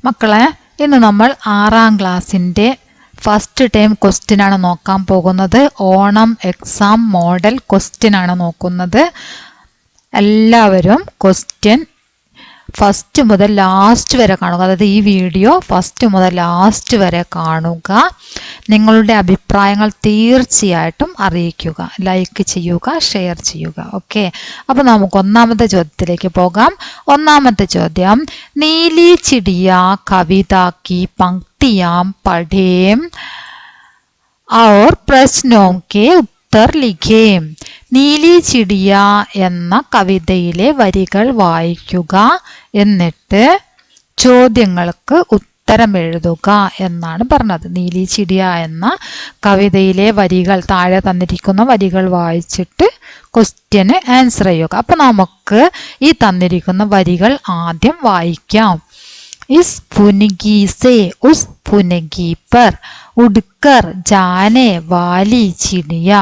മക്കളെ, ഇന്ന് നമ്മൾ 6ാം ക്ലാസ്സിൻ്റെ ഫസ്റ്റ് ടൈം ക്വസ്റ്റ്യൻ ആണ് നോക്കാൻ പോകുന്നത്. ഓണം എക്സാം മോഡൽ ക്വസ്റ്റ്യൻ ആണ് നോക്കുന്നത്. എല്ലാവരും ക്വസ്റ്റ്യൻ ഫസ്റ്റ് മുതൽ ലാസ്റ്റ് വരെ കാണുക. അതായത് ഈ വീഡിയോ ഫസ്റ്റ് മുതൽ ലാസ്റ്റ് വരെ കാണുക. നിങ്ങളുടെ അഭിപ്രായങ്ങൾ തീർച്ചയായിട്ടും അറിയിക്കുക, ലൈക്ക് ചെയ്യുക, ഷെയർ ചെയ്യുക. ഓക്കെ, അപ്പോൾ നമുക്ക് ഒന്നാമത്തെ ചോദ്യത്തിലേക്ക് പോകാം. ഒന്നാമത്തെ ചോദ്യം, നീലി ചിടിയ കവിത की पंक्तियां पढ़ें और प्रश्नों के उत्तर लिखें. നീലി ചിടിയ എന്ന കവിതയിലെ വരികൾ വായിക്കുക, എന്നിട്ട് ചോദ്യങ്ങൾക്ക് ഉത്തരം എഴുതുക എന്നാണ് പറഞ്ഞത്. നീലി ചിടിയ എന്ന കവിതയിലെ വരികൾ, താഴെ തന്നിരിക്കുന്ന വരികൾ വായിച്ചിട്ട് ക്വസ്റ്റ്യന് ആൻസർ ചെയ്യുക. അപ്പം നമുക്ക് ഈ തന്നിരിക്കുന്ന വരികൾ ആദ്യം വായിക്കാം. इस फुनगी से उस फुनगी पर उड़कर जाने वाली चिड़िया,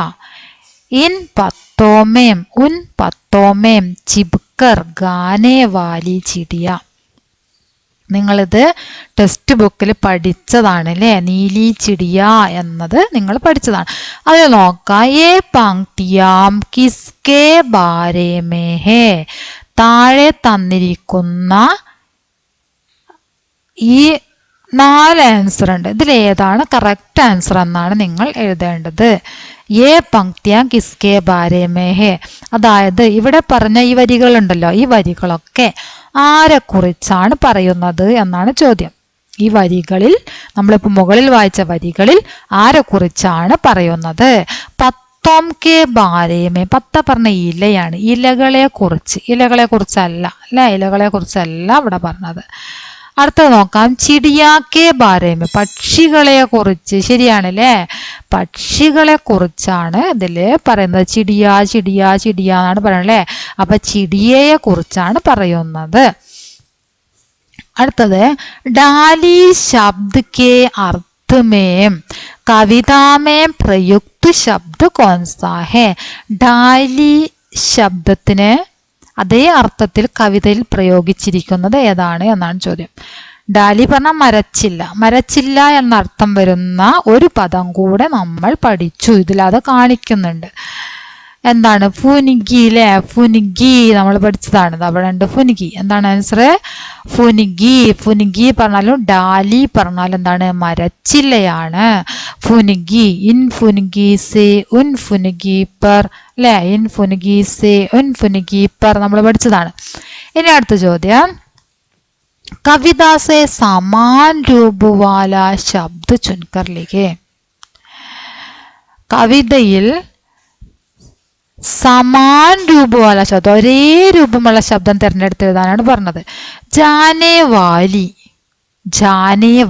इन पत्तों में उन पत्तों में चिपकर गाने वाली चिड़िया. നിങ്ങളിത് ടെക്സ്റ്റ് ബുക്കിൽ പഠിച്ചതാണ് അല്ലേ? നീലി ചിടിയ എന്നത് നിങ്ങൾ പഠിച്ചതാണ്. അത് നോക്കാം. ഏ പങ്ക്തിയാം കിസ്കെ ബാരേ മേ ഹേ. താഴെ തന്നിരിക്കുന്ന ഈ 4 ആൻസർ ഉണ്ട്. ഇതിലേതാണ് കറക്റ്റ് ആൻസർ എന്നാണ് നിങ്ങൾ എഴുതേണ്ടത്. ഏ പങ്ക്തിയാ കിസ്കെ ബാരേ മേ ഹേ. അതായത് ഇവിടെ പറഞ്ഞ ഈ വരികളുണ്ടല്ലോ, ഈ വരികളൊക്കെ ആരെക്കുറിച്ചാണ് പറയുന്നത് എന്നാണ് ചോദ്യം. ഈ വരികളിൽ, നമ്മളിപ്പോൾ മുകളിൽ വായിച്ച വരികളിൽ ആരെക്കുറിച്ചാണ് പറയുന്നത്? പത്തോം കെ ബാരേമേ. പത്ത പറഞ്ഞ ഇലയാണ്, ഇലകളെ കുറിച്ചല്ല അല്ലെ, ഇലകളെ കുറിച്ചല്ല ഇവിടെ പറഞ്ഞത്. അടുത്തത് നോക്കാം. ചിടിയാക്കെ ബാരേമേ, പക്ഷികളെ കുറിച്ച്. ശരിയാണല്ലേ, പക്ഷികളെ കുറിച്ചാണ് ഇതിൽ പറയുന്നത്. ചിടിയ ചിടിയ ചിടിയ എന്നാണ് പറയുന്നത് അല്ലേ. അപ്പൊ ചിടിയയെ കുറിച്ചാണ് പറയുന്നത്. അടുത്തത്, ഡാലി ശബ്ദ കെ അർത്ഥ മേം കവിതാമേ പ്രയുക്ത ശബ്ദ കോൻസാ ഹേ. ഡാലി ശബ്ദത്തിന് അതേ അർത്ഥത്തിൽ കവിതയിൽ പ്രയോഗിച്ചിരിക്കുന്നത് ഏതാണ് എന്നാണ് ചോദ്യം. ഡാലി പറഞ്ഞാൽ മരച്ചില്ല എന്നർത്ഥം വരുന്ന ഒരു പദം കൂടെ നമ്മൾ പഠിച്ചു. ഇതിലത് കാണിക്കുന്നുണ്ട്. എന്താണ്? ഫുനിഗി അല്ലേ. ഫുനിഗി നമ്മൾ പഠിച്ചതാണ്. അവിടെ ഉണ്ട് ഫുനിഗി. എന്താണ് ആൻസർ? ഫുനിഗി പറഞ്ഞാലും ഡാലി പറഞ്ഞാലും എന്താണ്? മരച്ചില്ലയാണ്. ഫുനിഗി. ഇൻ ഫുനിഗി സേ ഉൻ ഫുനിഗി പർ അല്ലേ. ഇൻ ഫുനിഗി സേ ഉൻ ഫുനിഗി പർ നമ്മൾ പഠിച്ചതാണ്. ഇനി അടുത്ത ചോദ്യം, കവിത സേ സമാൻ രൂപ വാല ശബ്ദ ചുൻകർ ലിഖേ. കവിതയിൽ സമാൻ രൂപമുള്ള ശബ്ദം, ഒരേ രൂപമുള്ള ശബ്ദം തിരഞ്ഞെടുത്ത് എഴുതാനാണ് പറഞ്ഞത്. ജാനേ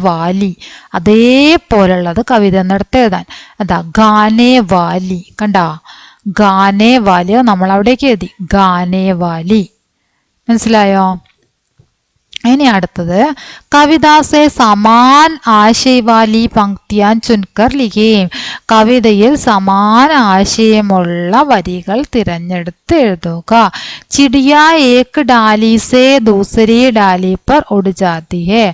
വാലി അതേപോലുള്ളത് കവിത എന്നിടത്ത് എഴുതാൻ. എന്താ? ഗാനേ വാലി. കണ്ടോ? ഗാനേ വാലി നമ്മൾ അവിടേക്ക് എഴുതി. ഗാനേ വാലി. മനസ്സിലായോ? ഇനി അടുത്തത്, കവിതാസെ സമാൻ ആശയവാലി പങ്ക്തിയാൻ ചുൻകർ ലിഖേം. കവിതയിൽ സമാന ആശയമുള്ള വരികൾ തിരഞ്ഞെടുത്ത് എഴുതുക. ചിടിയ ഏക് ഡാലി സേ ദൂസരി ഡാലി പർ ഉഡ് ജാതി ഹേ.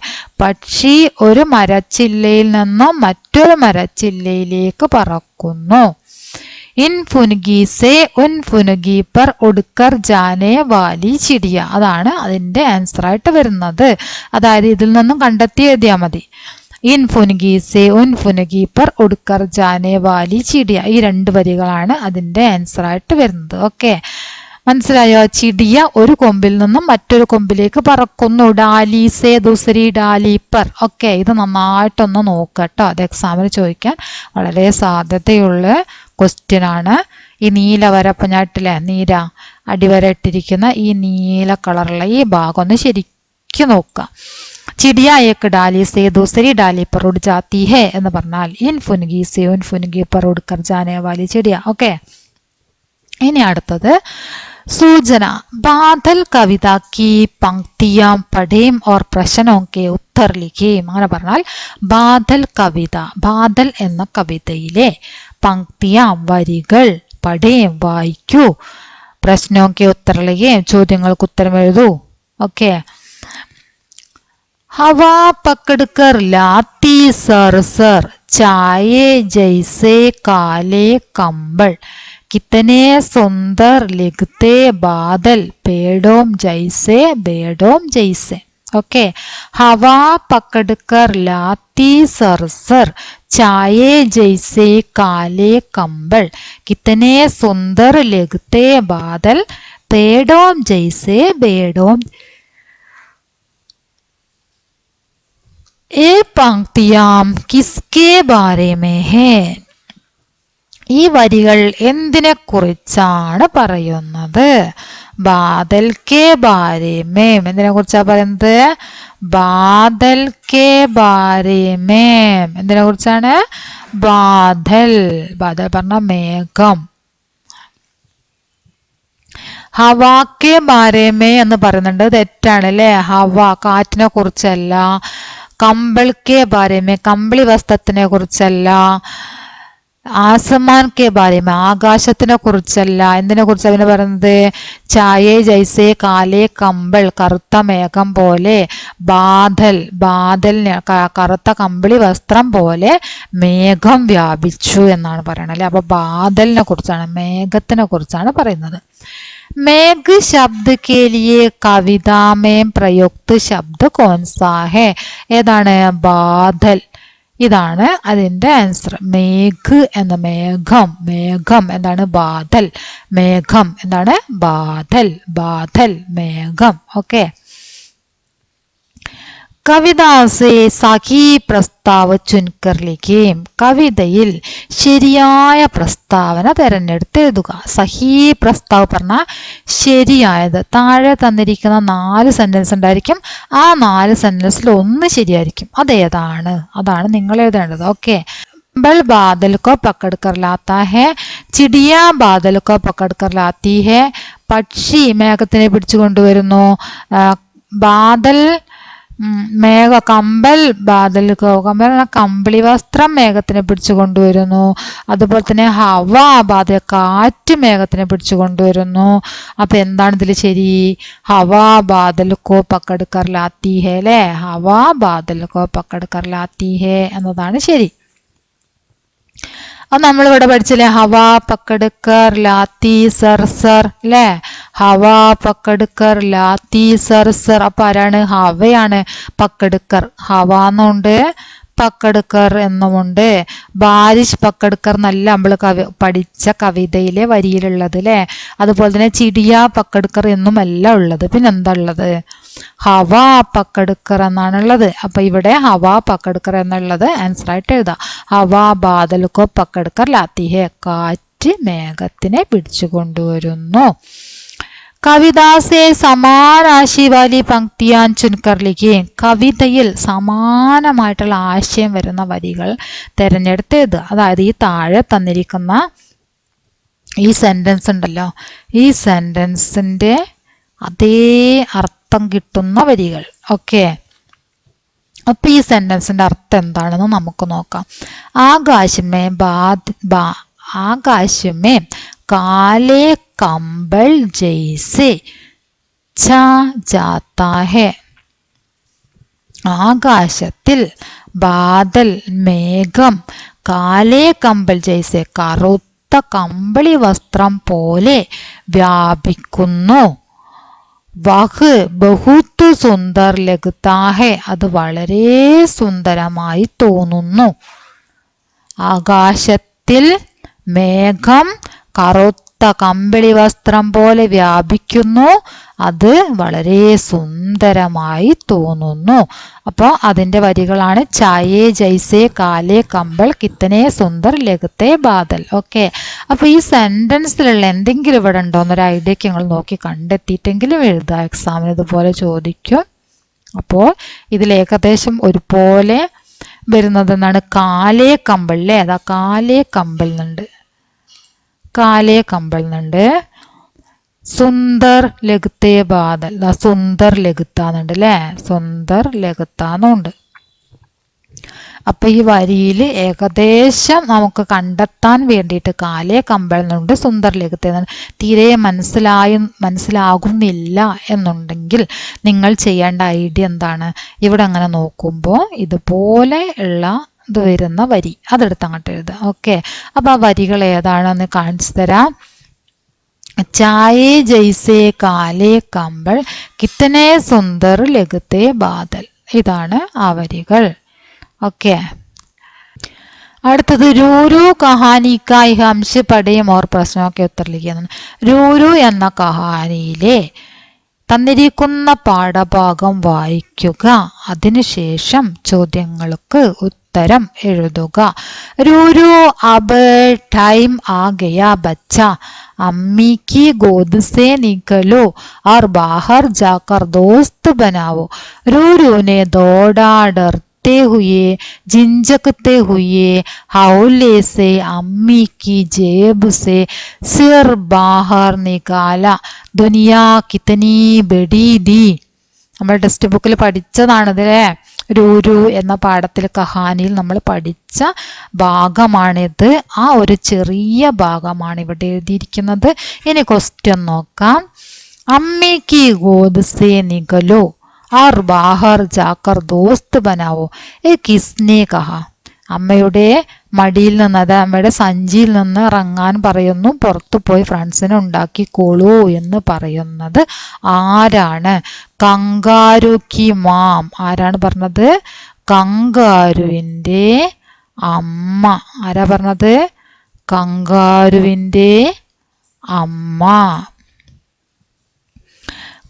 പക്ഷി ഒരു മരച്ചില്ലയിൽ നിന്നും മറ്റൊരു മരച്ചില്ലയിലേക്ക് പറക്കുന്നു. ഇൻ ഫുനുഗി സേ ഉൻ ഫുനുഗി പർ ഉഡ്കർ ജാനേ വാലി ചിടിയ. അതാണ് അതിൻ്റെ ആൻസർ ആയിട്ട് വരുന്നത്. അതായത് ഇതിൽ നിന്നും കണ്ടെത്തി എഴുതിയാൽ മതി. ഇൻ ഫുനുഗി സേ ഉൻ ഫുനുഗി പർ ഉഡ്കർ ജാനേ വാലി ചിടിയ. ഈ 2 വരികളാണ് അതിൻ്റെ ആൻസർ ആയിട്ട് വരുന്നത്. ഓക്കെ, മനസ്സിലായോ? ചിടിയ ഒരു കൊമ്പിൽ നിന്നും മറ്റൊരു കൊമ്പിലേക്ക് പറക്കുന്നു. ഡാലി സേ ദൂസരി ഡാലി പർ. ഓക്കെ, ഇത് നന്നായിട്ടൊന്ന് നോക്കട്ടോ. അത് എക്സാമിന് ചോദിക്കാൻ വളരെ സാധ്യതയുള്ള ക്വസ്റ്റ്യൻ ആണ്. ഈ നീല വര പഞ്ഞാട്ടിലെ അടിവര ഇട്ടിരിക്കുന്ന ഈ നീല കളറുള്ള ഈ ഭാഗം ഒന്ന് ശരിക്കും നോക്കുക. ചിടിയ ഏക് ഡാലി സേ ദൂസരി ഡാലി പർ ഉഡ് ജാതി ഹേ എന്ന് പറഞ്ഞാൽ ഇൻ ഫുനുഗി സേ ഉൻ ഫുനുഗി പർ ഉഡ്കർ ജാനേ വാലി ചിടിയ. ഓക്കെ, ഇനി അടുത്തത് सूचना, बादल कविता की पंक्तियां पढ़ें और प्रश्नों के उत्तर लिखें. അങ്ങനെ പറഞ്ഞാൽ ബാദൽ കവിത, ബാദൽ എന്ന കവിതയിലെ പങ്ക്തിയാ വരികൾ പഠേം വായിക്കൂ, പ്രശ്നോക്കെ ഉത്തരം ലിഖേം ചോദ്യങ്ങൾക്ക് ഉത്തരം എഴുതൂ. ഓക്കെ, हवा पकड़कर लाती सर सर छाये जैसे काले कंबल कितने सुंदर लिखते बादल बेड़ों जैसे ओके हवा पकड़कर लाती सर सर छाये जैसे काले कंबल कितने सुंदर लिखते बादल बेड़ों ये पंक्तियां किसके बारे में है ഈ വരികൾ എന്തിനെ കുറിച്ചാണ് പറയുന്നത് ബാദൽ കെ ബാരെ മേം എന്തിനെ കുറിച്ചാണ് പറയുന്നത് ബാദൽ കെ ബാരെ മേം എന്തിനെ കുറിച്ചാണ് ബാദൽ പറഞ്ഞ മേഘം ഹവാക്കെ ബാരേമേ എന്ന് പറയുന്നുണ്ട് തെറ്റാണ് അല്ലേ ഹവ കാറ്റിനെ കുറിച്ചല്ല കമ്പൾക്കെ ബാരേമേ കമ്പിളി വസ്ത്രത്തിനെ കുറിച്ചല്ല ആസമാൻ കെ ബാരേമേ ആകാശത്തിനെ കുറിച്ചല്ല എന്തിനെ കുറിച്ച് അവന് പറയുന്നത് ചായേ ജൈസേ കാലേ കമ്പൾ കറുത്ത മേഘം പോലെ ബാദലിനെ കറുത്ത കമ്പിളി വസ്ത്രം പോലെ മേഘം വ്യാപിച്ചു എന്നാണ് പറയണത് അല്ലെ അപ്പൊ ബാദലിനെ കുറിച്ചാണ് മേഘത്തിനെ കുറിച്ചാണ് പറയുന്നത് मेघ शब्द के लिए कविता में प्रयुक्त शब्द कौन सा है ഏതാണ് ബാദൽ ഇതാണ് അതിന്റെ ആൻസർ മേഘ് എന്ന മേഘം എന്താണ് ബാദൽ മേഘം എന്താണ് ബാദൽ മേഘം ഓക്കെ कविता से सही प्रस्ताव चुनकर लिखें കവിതയിൽ ശരിയായ പ്രസ്താവന തിരഞ്ഞെടുത്ത് എഴുതുക സഹി പ്രസ്താവ് പറഞ്ഞാൽ ശരിയായത് താഴെ തന്നിരിക്കുന്ന 4 സെന്റൻസ് ഉണ്ടായിരിക്കും ആ 4 സെന്റൻസിൽ ഒന്ന് ശരിയായിരിക്കും അതാണ് നിങ്ങൾ എഴുതേണ്ടത് ഓക്കെ बल बादल को पकड़ कर लाता है चिड़िया बादल को पकड़ कर लाती है പക്ഷി മേഘത്തിനെ പിടിച്ചു കൊണ്ടുവരുന്നു ബാദൽ മേഘ കമ്പൽ കമ്പിളി വസ്ത്രം മേഘത്തിനെ പിടിച്ചു കൊണ്ടുവരുന്നു അതുപോലെ തന്നെ ഹവ ബാദൽ കാറ്റ് മേഘത്തിനെ പിടിച്ചു കൊണ്ടുവരുന്നു അപ്പൊ എന്താണ് ഇതിൽ ശരി ഹവ ബാദൽ കോ പക്കട് കർ ലാത്തി ഹേ അല്ലേ ഹവ ബാദൽ കോ പക്കട് കർ ലാത്തി ഹേ എന്നതാണ് ശരി അത് നമ്മളിവിടെ പഠിച്ചില്ലേ ഹവാ പക്കടുക്കർ ലാത്തി സർ സർ അല്ലേ ഹവാ പക്കടുക്കർ ലാത്തി സർ സർ അപ്പൊ ആരാണ് ഹവയാണ് പക്കടുക്കർ ഹവ എന്നുണ്ട് പക്കടുക്കർ എന്നുമുണ്ട് ബാരിഷ് പക്കടുക്കർ എന്നല്ല നമ്മൾ പഠിച്ച കവിതയിലെ വരിയിലുള്ളത് അല്ലെ അതുപോലെ തന്നെ ചിടിയ പക്കടുക്കർ എന്നുമല്ല ഉള്ളത് പിന്നെന്താ ഉള്ളത് ഹവ പക്കടുക്കർ എന്നാണുള്ളത് അപ്പൊ ഇവിടെ ഹവ പക്കടുക്കർ എന്നുള്ളത് ആൻസർ ആയിട്ട് എഴുതാം ഹവ ബാദൽക്കോ പക്കടുക്കർ ലാത്തിഹെ കാറ്റ് മേഘത്തിനെ പിടിച്ചു കൊണ്ടുവരുന്നു കവിതാസെ സമാനാശി വാലി പങ്ക്തിയാൻ ചുൻകർ ലിഖിയേ കവിതയിൽ സമാനമായിട്ടുള്ള ആശയം വരുന്ന വരികൾ തിരഞ്ഞെടുത്ത് എഴുതുക അതായത് ഈ താഴെ തന്നിരിക്കുന്ന ഈ സെന്റൻസ് ഉണ്ടല്ലോ ഈ സെന്റൻസിന്റെ അതേ അർത്ഥം കിട്ടുന്ന വരികൾ ഓക്കെ അപ്പൊ ഈ സെന്റൻസിന്റെ അർത്ഥം എന്താണെന്ന് നമുക്ക് നോക്കാം ആകാശമേ കാലേ कंबल जैसे छा जाता है ആകാശത്തിൽ ബാദൽ മേഘം കാലേ കമ്പൽ ജൈസെ കറുത്ത കമ്പിളി വസ്ത്രം പോലെ വ്യാപിക്കുന്നു വഹ് ബഹുത്ത് സുന്ദർ ലഗ്താഹെ അത് വളരെ സുന്ദരമായി തോന്നുന്നു ആകാശത്തിൽ മേഘം കറുത്ത കമ്പിളി വസ്ത്രം പോലെ വ്യാപിക്കുന്നു അത് വളരെ സുന്ദരമായി തോന്നുന്നു അപ്പോൾ അതിന്റെ വരികളാണ് ചായേ ജൈസേ കാലേ കമ്പൾ കിത്തനെ സുന്ദർ ലഗത്തെ ബാദൽ ഓക്കെ അപ്പൊ ഈ സെന്റൻസിലുള്ള എന്തെങ്കിലും ഇവിടെ ഉണ്ടോ എന്നൊരു ഐഡിയക്ക് നിങ്ങൾ നോക്കി കണ്ടെത്തിയിട്ടെങ്കിലും എഴുതുക എക്സാമിന് ഇതുപോലെ ചോദിക്കും അപ്പോൾ ഇതിൽ ഏകദേശം ഒരുപോലെ വരുന്നത് എന്താണ് കാലേ കമ്പൾ അല്ലേ അതാ കാലേ കമ്പൾ എന്നുണ്ട് കാലേ കമ്പൾ എന്നുണ്ട് സുന്ദർ ലഗത്തെ ബാദൽ സുന്ദർ ലഗത്താന്നുണ്ട് അല്ലേ സുന്ദർ ലഗത്താന്നുണ്ട് അപ്പൊ ഈ വരിയിൽ ഏകദേശം നമുക്ക് കണ്ടെത്താൻ വേണ്ടിയിട്ട് കാലേ കമ്പൽ എന്നുണ്ട്, സുന്ദറിലേക്ക് തീരെ മനസ്സിലാകുന്നില്ല എന്നുണ്ടെങ്കിൽ നിങ്ങൾ ചെയ്യേണ്ട ഐഡിയ എന്താണ്? ഇവിടെ അങ്ങനെ നോക്കുമ്പോൾ ഇതുപോലെ ഉള്ള ഇത് വരുന്ന വരി അതെടുത്ത് അങ്ങോട്ട് എഴുതുക. ഓക്കെ, അപ്പൊ ആ വരികൾ ഏതാണെന്ന് കാണിച്ചു തരാം. ചായേ ജൈസേ കാലേ കമ്പൾ കിത്തനെ സുന്ദർ ലഗത്തെ ബാദൽ. ഇതാണ് ആ വരികൾ. ഓക്കെ, അടുത്തത് രൂരു കഹാനിക്കായി ഹംശ പടയും ഓർ പ്രശ്നമൊക്കെ ഉത്തരലിക്കുന്നത്. രൂരു എന്ന കഹാനിയിലെ തന്നിരിക്കുന്ന പാഠഭാഗം വായിക്കുക, അതിനുശേഷം ചോദ്യങ്ങൾക്ക് ഉത്തരം എഴുതുക. രൂരു അബ് ടൈം ആ ഗയാ ബച്ച അമ്മി की गोद से निकलो और बाहर जाकर दोस्त बनाओ. रूरू ने दौड़ा डरते हुए झिंझकते हुए हौले से अम्मी की जेब से सिर बाहर निकाला. दुनिया कितनी बड़ी दी. നമ്മൾ ടെക്സ്റ്റ് ബുക്കിൽ പഠിച്ചതാണിതല്ലേ. രൂരു എന്ന പാഠത്തിൽ കഹാനിയിൽ നമ്മൾ പഠിച്ച ഭാഗമാണിത്. ആ ഒരു ചെറിയ ഭാഗമാണ് ഇവിടെ എഴുതിയിരിക്കുന്നത്. ഇനി ക്വസ്റ്റ്യൻ നോക്കാം. അമ്മി കി ഗോദ് സേ നികലോ और बाहर जाकर दोस्त बनाओ. ये किसने कहा? അമ്മയുടെ മടിയിൽ നിന്ന്, അതായത് അമ്മയുടെ സഞ്ചിയിൽ നിന്ന് ഇറങ്ങാൻ പറയുന്നു, പുറത്തു പോയി ഫ്രണ്ട്സിനെ ഉണ്ടാക്കിക്കോളൂ എന്ന് പറയുന്നത് ആരാണ്? കങ്കാരു കി മാം. ആരാണ് പറഞ്ഞത്? കങ്കാരുവിൻ്റെ അമ്മ. ആരാ പറഞ്ഞത്? കങ്കാരുവിൻ്റെ അമ്മ.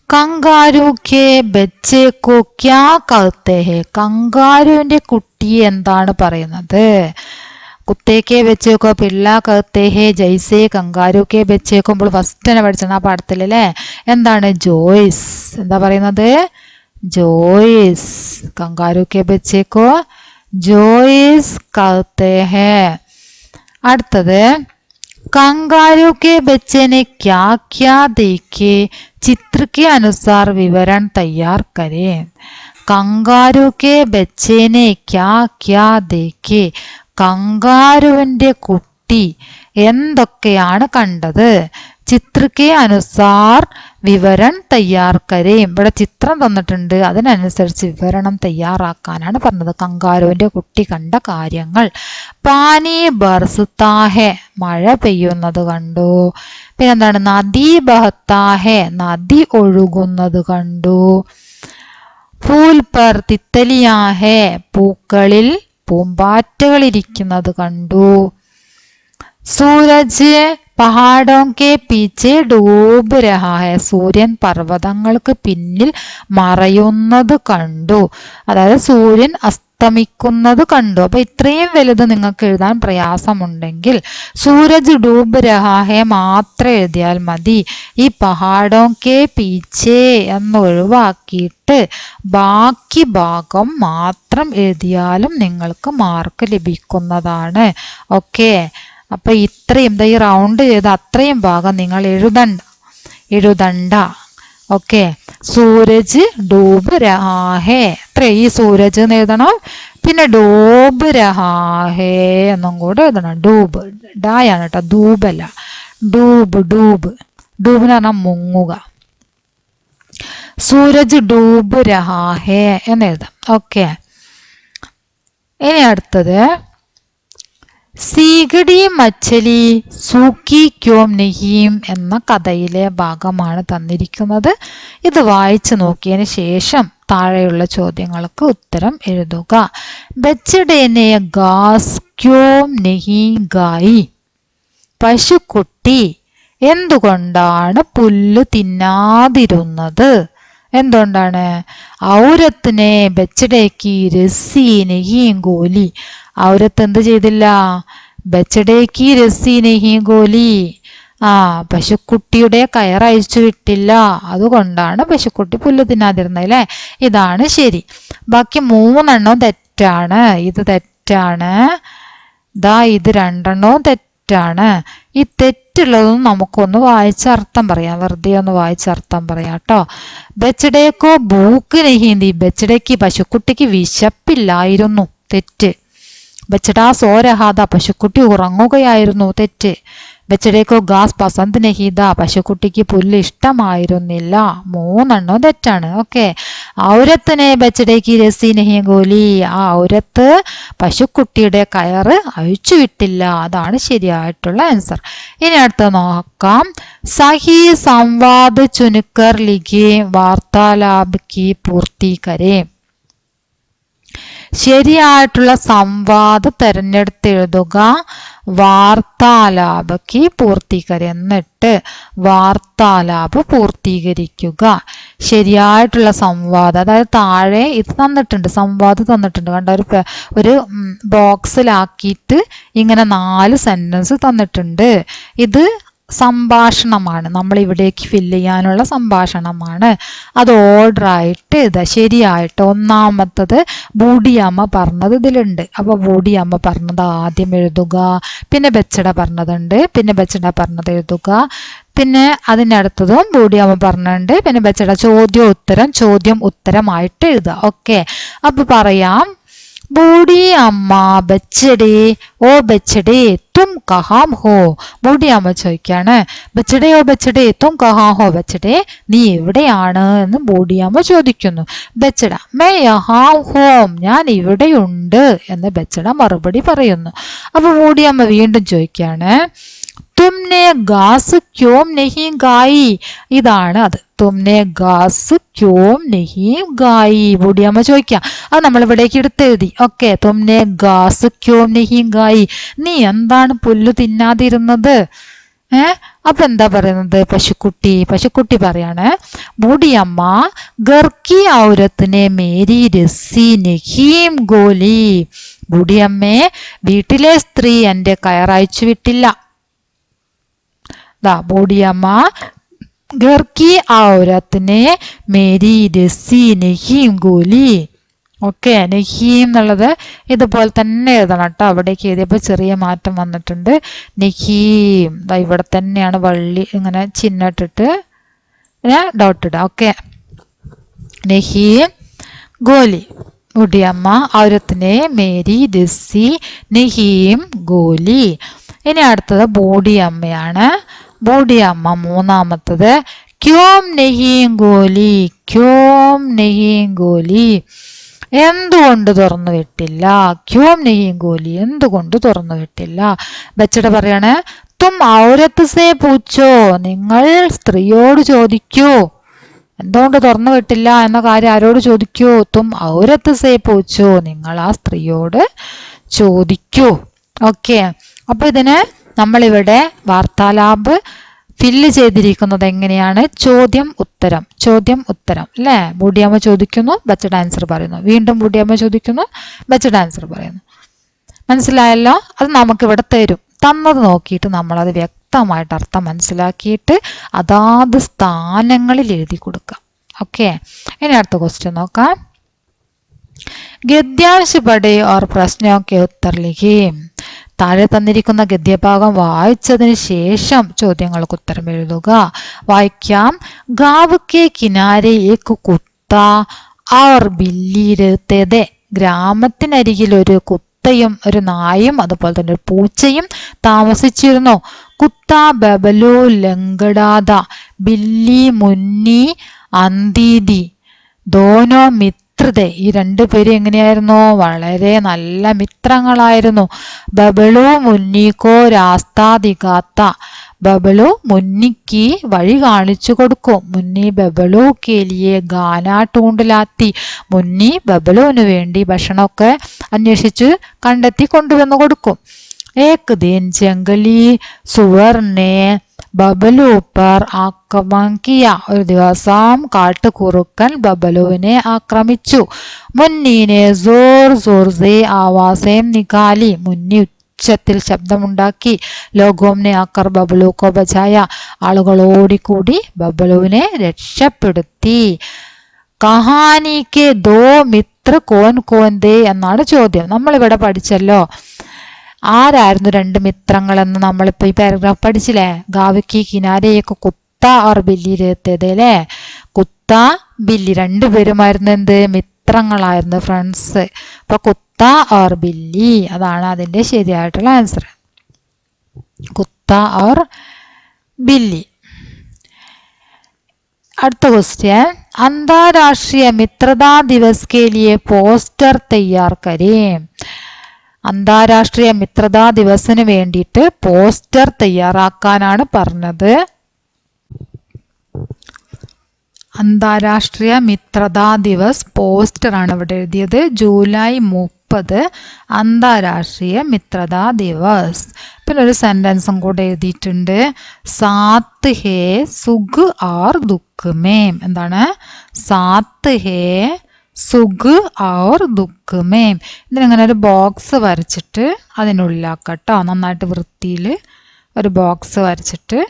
കങ്കാരു കെ ബच्चे को क्या कहते हैं? കങ്കാരുവിന്റെ കുട്ടിയെ എന്താണ് പറയുന്നത്? കുത്തേക്കെ ബच्चे പിള്ള कहते हैं ജൈസേ കങ്കാരു കെ ബच्चे को നമ്മൾ ഫസ്റ്റ് തന്നെ പഠിച്ചാണ് ആ പാഠത്തിൽ അല്ലേ. എന്താണ്? ജോയ്സ്. എന്താ പറയുന്നത്? ജോയ്സ്. കങ്കാരു കെ ബच्चे को ജോയ്സ് कहते हैं. അടുത്തത് कंगारू के बच्चे ने क्या क्या देखे, चित्र के अनुसार विवरण तैयार करें. कंगारू के बच्चे ने क्या क्या देखे. കങ്കാരുവിന്റെ കുട്ടി എന്തൊക്കെയാണ് കണ്ടത്? ചിത്രക്കെ അനുസാർ വിവരൺ തയ്യാർ കരേം. ഇവിടെ ചിത്രം തന്നിട്ടുണ്ട്, അതിനനുസരിച്ച് വിവരണം തയ്യാറാക്കാനാണ് പറഞ്ഞത്. കങ്കാരുവിന്റെ കുട്ടി കണ്ട കാര്യങ്ങൾ. പാനി ബർസുത്താഹെ, മഴ പെയ്യുന്നത് കണ്ടു. പിന്നെന്താണ്? നദി ബഹത്താഹെ, നദി ഒഴുകുന്നത് കണ്ടു. ഫൂൽ പർ തിത്തലിയാഹെ, പൂക്കളിൽ പൂമ്പാറ്റകൾ ഇരിക്കുന്നത് കണ്ടു. സൂരജ് പഹാഡോം കെ പീച്ചെ ഡൂബ് രഹാ ഹെ, സൂര്യൻ പർവ്വതങ്ങൾക്ക് പിന്നിൽ മറയുന്നത് കണ്ടു. അതായത് സൂര്യൻ അസ്തമിക്കുന്നത് കണ്ടു. അപ്പൊ ഇത്രയും വലുത് നിങ്ങൾക്ക് എഴുതാൻ പ്രയാസമുണ്ടെങ്കിൽ സൂരജ് ഡൂബ് രഹാ ഹെ മാത്രം എഴുതിയാൽ മതി. ഈ പഹാഡോം കെ പീച്ചെ എന്ന് ഒഴിവാക്കിയിട്ട് ബാക്കി ഭാഗം മാത്രം എഴുതിയാലും നിങ്ങൾക്ക് മാർക്ക് ലഭിക്കുന്നതാണ്. ഓക്കെ, അപ്പൊ ഇത്രയും ഈ റൗണ്ട് ചെയ്ത അത്രയും ഭാഗം നിങ്ങൾ എഴുതണ്ട. ഓക്കെ, സൂരജ് ഡൂബ് രഹാഹേ, അത്ര ഈ സൂരജ് എന്ന് എഴുതണം. പിന്നെ ഡൂബ് രഹാഹേ എന്നും കൂടെ എഴുതണം. ഡൂബ് ഡായാണ് കേട്ടോ, ഡൂബല്ല. ഡൂബ് ഡൂബ് ഡൂബ് എന്ന് പറഞ്ഞാൽ മുങ്ങുക. സൂരജ് ഡൂബ് രഹാഹേ എന്ന് എഴുതാം. ഓക്കെ, ഇനി അടുത്തത് സീഗടി മച്ചലി സൂക്കി ക്യോം നഹീം എന്ന കഥയിലെ ഭാഗമാണ് തന്നിരിക്കുന്നത്. ഇത് വായിച്ചു നോക്കിയതിന് ശേഷം താഴെയുള്ള ചോദ്യങ്ങൾക്ക് ഉത്തരം എഴുതുക. ബച്ചഡേനെ ഗാസ് ക്യോം നഹീ ഗായി, പശുക്കുട്ടി എന്തുകൊണ്ടാണ് പുല്ല് തിന്നാതിരുന്നത്? എന്തുകൊണ്ടാണ്? ഔരത്തിനെ ബച്ചടേക്ക് രസി നഹീം ഗോലി, ഔരത്ത് എന്ത് ചെയ്തില്ല? ബച്ചടേക്ക് രസി നഹീം ഗോലി, പശുക്കുട്ടിയുടെ കയറയച്ചു വിട്ടില്ല, അതുകൊണ്ടാണ് പശുക്കുട്ടി പുല്ല് തിന്നാതിരുന്നത് അല്ലേ. ഇതാണ് ശരി. ബാക്കി 3 തെറ്റാണ്. ഇത് തെറ്റാണ്. ഇത് 2 തെറ്റാണ്. ഈ തെറ്റുള്ളതും നമുക്കൊന്ന് വായിച്ചർത്ഥം പറയാം. വെറുതെ ഒന്ന് വായിച്ചർത്ഥം പറയാം കേട്ടോ. ബച്ചടേക്കോ ഭൂക്ക് നഹീന്തി, ബച്ചടേക്ക് പശുക്കുട്ടിക്ക് വിശപ്പില്ലായിരുന്നു. തെറ്റ്. ബച്ചടാ സോ രഹാദ, പശുക്കുട്ടി ഉറങ്ങുകയായിരുന്നു. തെറ്റ്. ബച്ചടേക്കോ ഗാസ് പസന്ത് നഹീദ, പശുക്കുട്ടിക്ക് പുല്ല് ഇഷ്ടമായിരുന്നില്ല. 3 തെറ്റാണ്. ഓക്കെ. ഔരത്തിനെ ബച്ചടേക്ക് രസി നഹി ഗോലി, ആ ഔരത്ത് പശുക്കുട്ടിയുടെ കയറ് അഴിച്ചു വിട്ടില്ല. അതാണ് ശരിയായിട്ടുള്ള ആൻസർ. ഇനി അടുത്ത നോക്കാം. സഹി സംവാദ് ചുനുക്കർ ലിഖേ വാർത്താലാപ് കി പൂർത്തി കരേ. ശരിയായിട്ടുള്ള സംവാദ് തെരഞ്ഞെടുത്ത് എഴുതുക. വാർത്താലാപക്ക് പൂർത്തീകര, എന്നിട്ട് വാർത്താലാപ് പൂർത്തീകരിക്കുക. ശരിയായിട്ടുള്ള സംവാദം, അതായത് താഴെ ഇത് തന്നിട്ടുണ്ട്, സംവാദം തന്നിട്ടുണ്ട്. കണ്ട ഒരു ബോക്സിലാക്കിയിട്ട് ഇങ്ങനെ 4 സെന്റൻസ് തന്നിട്ടുണ്ട്. ഇത് സംഭാഷണമാണ്, നമ്മൾ ഇവിടേക്ക് ഫില്ല് ചെയ്യാനുള്ള സംഭാഷണമാണ്. അത് ഓർഡറായിട്ട് ഇതാ ശരിയായിട്ട്. ഒന്നാമത്തത് ബൂഡിയമ്മ പറഞ്ഞത് ഇതിലുണ്ട്. അപ്പോൾ ബൂഡിയമ്മ പറഞ്ഞത് ആദ്യം എഴുതുക. പിന്നെ ബച്ചട പറഞ്ഞതുണ്ട്, പിന്നെ ബച്ചട പറഞ്ഞത് എഴുതുക. പിന്നെ അതിനടുത്തതും ബൂഡിയമ്മ പറഞ്ഞിട്ടുണ്ട്. പിന്നെ ബച്ചട ചോദ്യം ഉത്തരമായിട്ട് എഴുതുക. ഓക്കെ. അപ്പോൾ പറയാം. बूढ़ी अम्मा बच्चड़े ओ बच्चड़े तुम कहाँ हो. ബൂഡി അമ്മ ചോദിക്കാണ്, ബച്ചടേ ഓ ബച്ചടേ തും കഹാ ഹോ, ബച്ചടേ നീ എവിടെയാണ് എന്ന് ബൂഡി അമ്മ ചോദിക്കുന്നു. ബച്ചട മേ യഹാ ഹോം, ഞാൻ ഇവിടെയുണ്ട് എന്ന് ബച്ചട മറുപടി പറയുന്നു. അപ്പൊ ബൂഡി അമ്മ വീണ്ടും ചോദിക്കാണ്, തുമ്നെ ഗാസ് ക്യോം നഹി ഗായി. ഇതാണ് അത്. തുമ്നെ ഗാസ് ക്യോം നഹി ഗായി, ബൂഡിയമ്മ ചോദിക്കാം. അത് നമ്മൾ ഇവിടേക്ക് എടുത്തെഴുതി. ഓക്കെ. തുമ്നെ ഗാസ് ക്യോം നഹി ഗായി, നീ എന്താണ് പുല്ല് തിന്നാതിരുന്നത്? അപ്പൊ എന്താ പറയുന്നത്? പശുക്കുട്ടി പറയാണ്, ബൂഡിയമ്മ ഗർക്കി ഔരത്തിനെ മേരി രസി നഹീം ഗോലി. ബൂഡിയമ്മേ, വീട്ടിലെ സ്ത്രീ എന്റെ കയറയച്ചു വിട്ടില്ല. ബൂഡിയമ്മ ഗർക്കി ഔരത്തിനെ മേരി രസി നഹീം ഗോലി. ഓക്കെ. നഹീം എന്നുള്ളത് ഇതുപോലെ തന്നെ എഴുതണം കേട്ടോ. അവിടേക്ക് എഴുതിയപ്പോൾ ചെറിയ മാറ്റം വന്നിട്ടുണ്ട്. നഹീം ഇവിടെ തന്നെയാണ് വള്ളി ഇങ്ങനെ ചിഹ്നിട്ടിട്ട് ഡോട്ട് ഇടുക. ഓക്കെ. നഹീം ഗോലി. ബൂഡിയമ്മ ഔരത്തിനെ മേരി രസി നഹീം ഗോലി. ഇനി അടുത്തത് ബൂഡിയമ്മയാണ്. ബൂഡിയമ്മ മൂന്നാമത്തത് ക്യോം നഹീം ഗോലി. ക്യോം നഹീം ഗോലി, എന്തുകൊണ്ട് തുറന്നു വിട്ടില്ല? ക്യോം നഹീം ഗോലി, എന്തുകൊണ്ട് തുറന്നു വിട്ടില്ല? ബച്ചട പറയാണ്, തും ഔരത്ത് സേ പൂച്ചോ, നിങ്ങൾ സ്ത്രീയോട് ചോദിക്കൂ. എന്തുകൊണ്ട് തുറന്നു വിട്ടില്ല എന്ന കാര്യം ആരോട് ചോദിക്കൂ? തും ഔരത്ത് സേ പൂച്ചോ, നിങ്ങൾ ആ സ്ത്രീയോട് ചോദിക്കൂ. ഓക്കെ. അപ്പൊ ഇതിന് നമ്മളിവിടെ വാർത്താലാപ് ഫില്ല് ചെയ്തിരിക്കുന്നത് എങ്ങനെയാണ്? ചോദ്യം ഉത്തരം അല്ലേ? ബൂഡിയമ്മ ചോദിക്കുന്നു, ബച്ചട ആൻസർ പറയുന്നു. വീണ്ടും ബൂഡിയമ്മ ചോദിക്കുന്നു, ബച്ചട ആൻസർ പറയുന്നു. മനസ്സിലായല്ലോ? അത് നമുക്കിവിടെ തരും. തന്നത് നോക്കിയിട്ട് നമ്മളത് വ്യക്തമായിട്ട് അർത്ഥം മനസ്സിലാക്കിയിട്ട് അതാത് സ്ഥാനങ്ങളിൽ എഴുതി കൊടുക്കാം. ഓക്കെ. ഇനി അടുത്ത ക്വസ്റ്റ്യൻ നോക്കാം. ഗദ്യാംശ് പഠേ ഓർ പ്രശ്നോ കെ ഉത്തർ ലിഖേ. താഴെ തന്നിരിക്കുന്ന ഗദ്യഭാഗം വായിച്ചതിന് ശേഷം ചോദ്യങ്ങൾക്ക് ഉത്തരം എഴുതുക. വായിക്കാം. ഗാവ് K Kinare Ek കുത്ത our Billy രഹത്തെ थे. ഗ്രാമത്തിനരികിൽ ഒരു കുത്തയും ഒരു നായും അതുപോലെ തന്നെ ഒരു പൂച്ചയും താമസിച്ചിരുന്നു. കുത്ത ബബലു ലങ്കടാദ, ബില്ലി മുന്നി അന്തീതി, ദോനോ മിത്ര. ഈ 2 പേര് എങ്ങനെയായിരുന്നു? വളരെ നല്ല മിത്രങ്ങളായിരുന്നു. ബബലു മുന്നിക്കോ രാസ്ത ദിഖാത്ത, ബബലു മുന്നിക്ക് വഴി കാണിച്ചു കൊടുക്കും. മുന്നി ബബലു കേലിയെ ഗാന ടൂണ്ടിലാത്തി, മുന്നി ബബലുവിന് വേണ്ടി ഭക്ഷണമൊക്കെ അന്വേഷിച്ച് കണ്ടെത്തി കൊണ്ടുവന്ന് കൊടുക്കും. ഏക് ദിൻ ജംഗലി സുവർനെ ബബലു പർ ആക്രമണം കിയ. ഒരു ദിവസം കാട്ടുകുറുക്കൻ ബബലുവിനെ ആക്രമിച്ചു. മുന്നീനെ സോർ സോർ സേ ആവാസേം നികാലി, മുന്നി ഉച്ചത്തിൽ ശബ്ദമുണ്ടാക്കി. ലോകോംനെ ആക്കർ ബബലു കോ ബചായ, ആളുകൾ ഓടിക്കൂടി ബബലുവിനെ രക്ഷപ്പെടുത്തി. കഹാനിക്ക് ദോ മിത്ര കോൻ കോൻ ദേ എന്നാണ് ചോദ്യം. നമ്മളിവിടെ പഠിച്ചല്ലോ ആരായിരുന്നു 2 മിത്രങ്ങളെന്ന്. നമ്മളിപ്പോ ഈ പാരഗ്രാഫ് പഠിച്ചില്ലേ? ഗാവിക്ക് കിനാരയൊക്കെ കുത്ത ഓർ ബില്ലി രഹത്തെ അല്ലേ? കുത്ത ബില്ലി 2 പേരുമായിരുന്നു എന്ത്? മിത്രങ്ങളായിരുന്നു, ഫ്രണ്ട്സ്. അപ്പൊ കുത്ത കുത്ത ഓർ ബില്ലി, അതാണ് അതിൻ്റെ ശരിയായിട്ടുള്ള ആൻസർ. കുത്ത ഓർ ബില്ലി. അടുത്ത ക്വസ്റ്റ്യൻ, അന്താരാഷ്ട്രീയ മിത്രതാ ദിവസ് കെ ലിയെ പോസ്റ്റർ തയ്യാർ കരേം. അന്താരാഷ്ട്രീയ മിത്രതാ ദിവസിന് വേണ്ടിയിട്ട് പോസ്റ്റർ തയ്യാറാക്കാനാണ് പറഞ്ഞത്. അന്താരാഷ്ട്രീയ മിത്രതാ ദിവസ് പോസ്റ്ററാണ് ഇവിടെ എഴുതിയത്. ജൂലൈ 30 അന്താരാഷ്ട്രീയ മിത്രതാ ദിവസ്. പിന്നെ ഒരു സെന്റൻസും കൂടെ എഴുതിയിട്ടുണ്ട്. സാത്ത് ഹേ സുഖ് ആർ ദുഃഖ് മേം. എന്താണ്? സാത്ത് ഹേ സുഖ് ഔർ ദുഃഖ് മേം. ഇതിനിങ്ങനെ ഒരു ബോക്സ് വരച്ചിട്ട് അതിനുള്ളിലാക്കട്ടോ. നന്നായിട്ട് വൃത്തിയിൽ ഒരു ബോക്സ് വരച്ചിട്ട്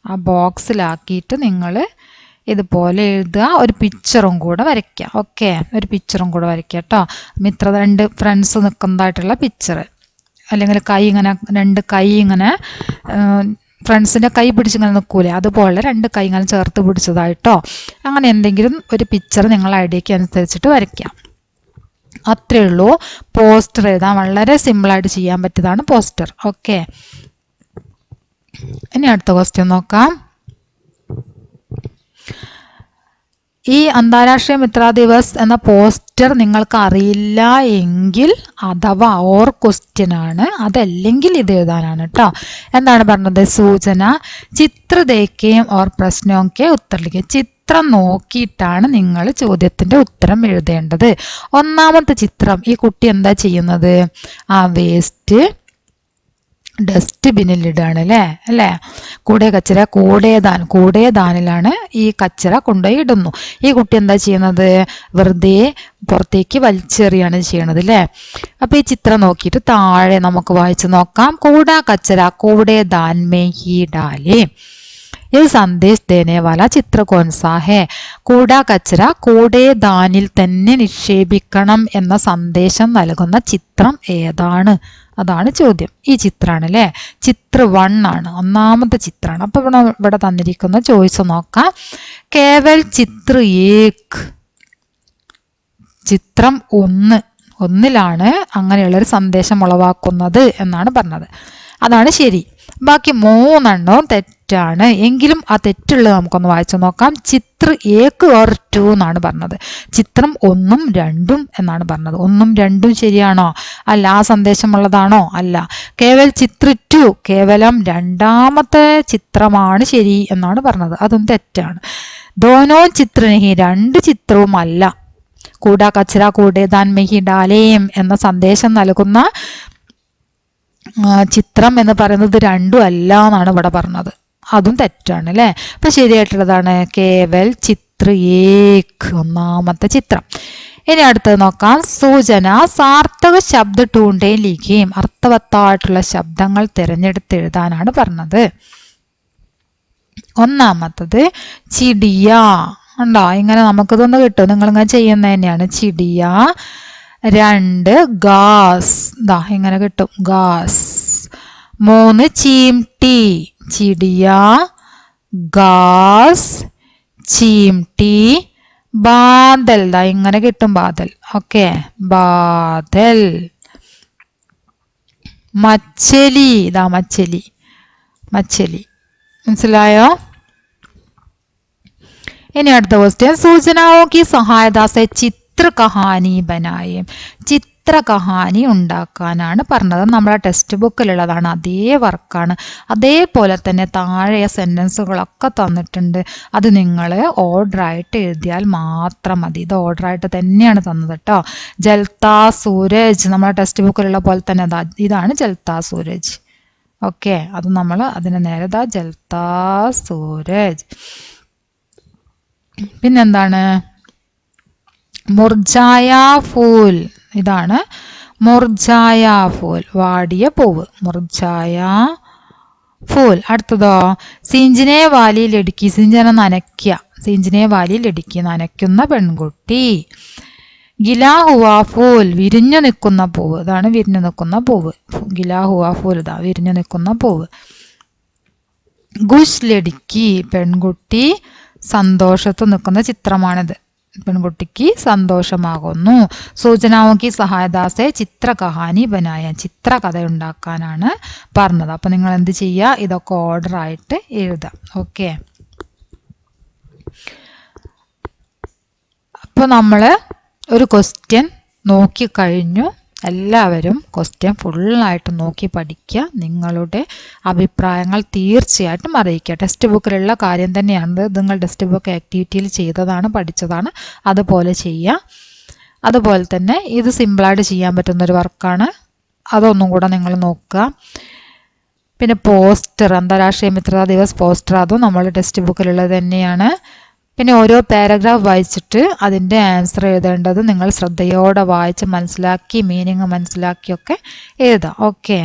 ആ ബോക്സിലാക്കിയിട്ട് നിങ്ങൾ ഇതുപോലെ എഴുതുക. ഒരു പിക്ചറും കൂടെ വരയ്ക്കുക. ഓക്കെ, ഒരു പിക്ചറും കൂടെ വരയ്ക്കുക കേട്ടോ. മിത്ര രണ്ട് ഫ്രണ്ട്സ് നിൽക്കുന്നതായിട്ടുള്ള പിക്ചർ, അല്ലെങ്കിൽ കൈ ഇങ്ങനെ രണ്ട് കൈ ഇങ്ങനെ ഫ്രണ്ട്സിൻ്റെ കൈ പിടിച്ചിങ്ങനെ നിൽക്കൂലേ, അതുപോലെ രണ്ട് കൈ ഇങ്ങനെ ചേർത്ത് പിടിച്ചതായിട്ടോ അങ്ങനെ എന്തെങ്കിലും ഒരു പിക്ചർ നിങ്ങൾ ഐഡിയയ്ക്ക് അനുസരിച്ചിട്ട് വരയ്ക്കാം. അത്രയേ ഉള്ളൂ. പോസ്റ്റർ എഴുതാൻ വളരെ സിമ്പിളായിട്ട് ചെയ്യാൻ പറ്റിയതാണ് പോസ്റ്റർ. ഓക്കെ, ഇനി അടുത്ത ക്വസ്റ്റ്യൻ നോക്കാം. ഈ അന്താരാഷ്ട്രീയ മിത്ര ദിവസ് എന്ന പോസ്റ്റർ നിങ്ങൾക്ക് അറിയില്ല എങ്കിൽ അഥവാ ഓർ ക്വസ്റ്റ്യൻ ആണ്, അതല്ലെങ്കിൽ ഇത് എഴുതാനാണ് കേട്ടോ. എന്താണ് പറഞ്ഞത്? സൂചന ചിത്ര ദേഖേം ഓർ പ്രശ്നോം കെ ഉത്തർ ലിഖേ. ചിത്രം നോക്കിയിട്ടാണ് നിങ്ങൾ ചോദ്യത്തിന്റെ ഉത്തരം എഴുതേണ്ടത്. ഒന്നാമത്തെ ചിത്രം, ഈ കുട്ടി എന്താ ചെയ്യുന്നത്? ആ വേസ്റ്റ് ഡസ്റ്റ്ബിന്നിൽ ഇടുകയാണ് അല്ലേ. കൂടെ കച്ചറ കൂടേദാനിലാണ് ഈ കച്ചറ കൊണ്ടുപോയി ഇടുന്നു. ഈ കുട്ടി എന്താ ചെയ്യുന്നത്? വെറുതെ പുറത്തേക്ക് വലിച്ചെറിയാണ് ചെയ്യണത് അല്ലേ. അപ്പൊ ഈ ചിത്രം നോക്കിയിട്ട് താഴെ നമുക്ക് വായിച്ചു നോക്കാം. കൂടാ കച്ചറ കൂടേദാൻ മേ ഹി ഡാലേ. ये संदेश देने वाला चित्र कौन सा है? കൂടാ കച്ചറ കൂടേദാനിൽ തന്നെ നിക്ഷേപിക്കണം എന്ന സന്ദേശം നൽകുന്ന ചിത്രം ഏതാണ്? അതാണ് ചോദ്യം. ഈ ചിത്രമാണ് അല്ലേ. ചിത്ര 1 ആണ്, ഒന്നാമത്തെ ചിത്രമാണ്. അപ്പൊ ഇവിടെ തന്നിരിക്കുന്ന ചോയ്സ് നോക്കാം. കേവൽ ചിത്ര 1, ചിത്രം 1ലാണ് അങ്ങനെയുള്ളൊരു സന്ദേശം ഉളവാക്കുന്നത് എന്നാണ് പറഞ്ഞത്. അതാണ് ശരി. ബാക്കി 3 എണ്ണവും തെറ്റാണ്. എങ്കിലും ആ തെറ്റുള്ളത് നമുക്കൊന്ന് വായിച്ചു നോക്കാം. ചിത്ര 1 ഓർ 2 എന്നാണ് പറഞ്ഞത്. ചിത്രം 1ഉം 2ഉം എന്നാണ് പറഞ്ഞത്. 1ഉം 2ഉം ശരിയാണോ? അല്ല. ആ സന്ദേശമുള്ളതാണോ? അല്ല. കേവൽ ചിത്ര 2, കേവലം രണ്ടാമത്തെ ചിത്രമാണ് ശരി എന്നാണ് പറഞ്ഞത്. അതും തെറ്റാണ്. ദോനോ ചിത്ര നഹി, 2 ചിത്രവും അല്ല. കൂടാ കച്ചറ കൂടേദാൻ മേ ഹി ഡാലേം എന്ന സന്ദേശം നൽകുന്ന ചിത്രം എന്ന് പറയുന്നത് 2ഉം അല്ല എന്നാണ് ഇവിടെ പറഞ്ഞത്. അതും തെറ്റാണ് അല്ലേ. അപ്പൊ ശരിയായിട്ടുള്ളതാണ് കേവൽ ചിത്ര 1, ഒന്നാമത്തെ ചിത്രം. ഇനി അടുത്തത് നോക്കാം. സൂചന സാർത്ഥക ശബ്ദ ടൂണ്ടേ ലിഖേം. അർത്ഥവത്തായിട്ടുള്ള ശബ്ദങ്ങൾ തിരഞ്ഞെടുത്ത് എഴുതാനാണ് പറഞ്ഞത്. ഒന്നാമത്തത് ചിടിയ. ഉണ്ടോ? ഇങ്ങനെ നമുക്കിതൊന്ന് കിട്ടും. നിങ്ങളിങ്ങനെ ചെയ്യുന്നത് തന്നെയാണ്. ചിടിയ. 2 ഗാസ്. ഇങ്ങനെ കിട്ടും, ഗാസ്. 3 ചീംട്ടി. ചിടിയ, ഗാസ്, ചീംട്ടി, ബാദൽ. ഇങ്ങനെ കിട്ടും, ബാദൽ. ഓക്കെ, ബാദൽ. മച്ചലി. മച്ചലി, മച്ചലി. മനസ്സിലായോ? ഇനി അടുത്ത ക്വസ്റ്റ്യൻ. സൂചനാओं की सहायता से ചിത്ര കഹാനി ബനായേ. ചിത്ര കഹാനി ഉണ്ടാക്കാനാണ് പറഞ്ഞത്. നമ്മളെ ടെക്സ്റ്റ് ബുക്കിലുള്ളതാണ്. അതേ വർക്കാണ്. അതേപോലെ തന്നെ താഴെ സെന്റൻസുകളൊക്കെ തന്നിട്ടുണ്ട്. അത് നിങ്ങൾ ഓർഡറായിട്ട് എഴുതിയാൽ മാത്രം മതി. ഇത് ഓർഡറായിട്ട് തന്നെയാണ് തന്നത് കേട്ടോ. ജൽത്താ സൂരജ് നമ്മളെ ടെക്സ്റ്റ് ബുക്കിലുള്ള പോലെ തന്നെ ഇതാണ് ജൽത്താ സൂരജ്. ഓക്കെ, അത് നമ്മൾ അതിന് നേരെ ജൽത്താ സൂരജ്. പിന്നെന്താണ്? മുർജായ ഫൂൽ. ഇതാണ് മുർജായ ഫൂൽ, വാടിയ പൂവ്. മുർജായ ഫൂൽ. അടുത്തതോ? സിഞ്ചിനെ വാലി ലടുക്കി. സിഞ്ചന നനയ്ക്കുക. സിഞ്ചിനെ വാലി ലടുക്കി, നനയ്ക്കുന്ന പെൺകുട്ടി. ഗിലാ ഹുവാ ഫൂൽ, വിരിഞ്ഞു നിൽക്കുന്ന പൂവ്. ഇതാണ് വിരിഞ്ഞു നിൽക്കുന്ന പൂവ്. ഗിലാ ഹുവാ ഫൂൽ, വിരിഞ്ഞു നിൽക്കുന്ന പൂവ്. ഗുഷ് ലടുക്കി, പെൺകുട്ടി സന്തോഷത്ത് നിൽക്കുന്ന ചിത്രമാണിത്. പെൺകുട്ടിക്ക് സന്തോഷമാകുന്നു. സൂചനാओं की सहायता से ചിത്ര കഹാനി ബനായ, ചിത്രകഥ ഉണ്ടാക്കാനാണ് പറഞ്ഞത്. അപ്പം നിങ്ങൾ എന്ത് ചെയ്യുക, ഇതൊക്കെ ഓർഡർ ആയിട്ട് എഴുതാം. ഓക്കെ, അപ്പോൾ നമ്മൾ ഒരു ക്വസ്റ്റ്യൻ നോക്കിക്കഴിഞ്ഞു. എല്ലാവരും ക്വസ്റ്റ്യൻ ഫുള്ളായിട്ട് നോക്കി പഠിക്കുക. നിങ്ങളുടെ അഭിപ്രായങ്ങൾ തീർച്ചയായിട്ടും അറിയിക്കുക. ടെക്സ്റ്റ് ബുക്കിലുള്ള കാര്യം തന്നെയാണ്. നിങ്ങൾ ടെക്സ്റ്റ് ബുക്ക് ആക്ടിവിറ്റിയിൽ ചെയ്തതാണ്, പഠിച്ചതാണ്, അതുപോലെ ചെയ്യുക. അതുപോലെ തന്നെ ഇത് സിമ്പിളായിട്ട് ചെയ്യാൻ പറ്റുന്നൊരു വർക്കാണ്, അതൊന്നും കൂടെ നിങ്ങൾ നോക്കുക. പിന്നെ പോസ്റ്റർ, അന്താരാഷ്ട്രീയ മിത്രതാ ദിവസ് പോസ്റ്റർ, അതും നമ്മൾ ടെക്സ്റ്റ് ബുക്കിലുള്ളത് തന്നെയാണ്. പിന്നെ ഓരോ പാരഗ്രാഫ് വായിച്ചിട്ട് അതിൻ്റെ ആൻസർ എഴുതേണ്ടത് നിങ്ങൾ ശ്രദ്ധയോടെ വായിച്ച് മനസ്സിലാക്കി മീനിങ് മനസ്സിലാക്കിയൊക്കെ എഴുതാം. ഓക്കെ.